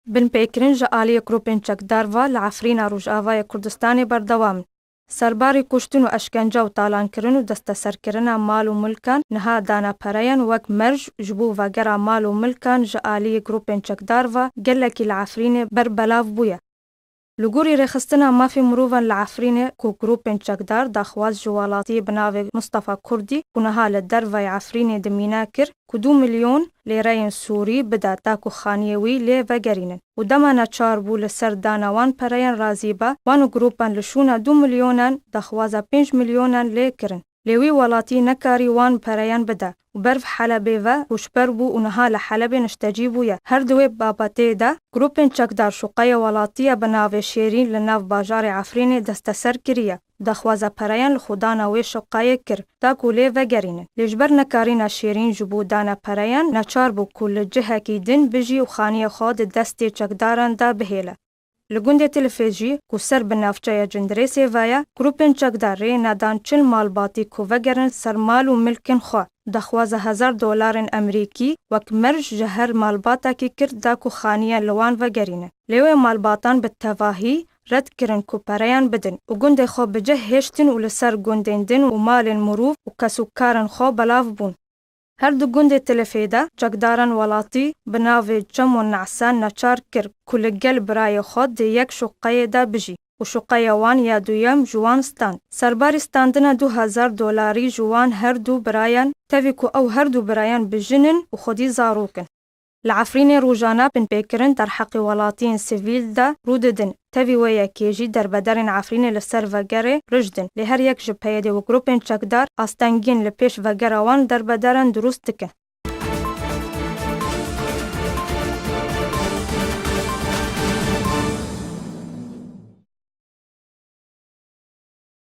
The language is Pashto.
بن پیکرین جعالی گروپین چکدار و لعفرین روجاوای کردستان بردوام. سرباری کشتن و اشکنجه و تالان کردن و دست سر کردن مال و ملکان نها دانا پرایان وک مرج جبو و گر مال و ملکان جعالی گروپین چکدار و گلکی لعفرین بر بلاف بویا. لگوری رخصتنا ما في مروفا العفرين كو جروبين چکدار داخواز جوالاتی بناوی مصطفى كردي كونها للدروي عفرين دميناكر كو 2 مليون ليرين سوري بدا تاكو خانيوي لي وگرينن و دمانا چار بو لسر دانوان پرين رازيبا وانو جروبان لشونا 2 مليونان داخوازا 5 مليونان لي کرن لوی ولاتی نکاری وان پریان بده و برف حلبه و وشبر بو اونها لحلبه نشتجیبویه هر دوی بابته ده گروپین چکدار شقای ولاتی بناو شیرین لناو باجار عفرین دست سر کریه دخوازه پریان لخودانا وی شقای کر تا کوله و گرینه لجبر نکارین شیرین جبو دانا پریان نچار بو کل جهه کی دن بجی و خانی خود دست چکداران دا بهیله لگوند تلفزیونی کو سر بنافچه جندری سیوایا گروپین چکدار ری ندان چل مال باتی کو وگرن سر مال و ملکن خوا دخوازه $1000 امریکی وک مرج جهر مال باتا کی کرد دا کو خانیه لوان وگرینه لیوه مال باتان به تواهی رد کرن کو پریان بدن و گوند خو بجه هشتن و لسر گوندین دن و مال مروف و کسوکارن خو بلاف بون هر دو گوند تلفیده چکداران ولاتی بناوی جم و نعسان نچار کر کل گل برای خود دی یک شقای دا بجی و شقای وان یا دویم جوان ستاند سرباری ستاندن $2000 جوان هر دو برایان تاوی کو او هر دو برایان بجنن و خودی زاروکن العفرین روجانا بن پیکرن در حق ولاتین سیویل دا روددن تاوی ویا کیجی در بدرن عفرین لسر وگره رجدن لهر یک جپیده و گروپین چکدار آستانگین لپیش وگره وان در بدرن درست دکن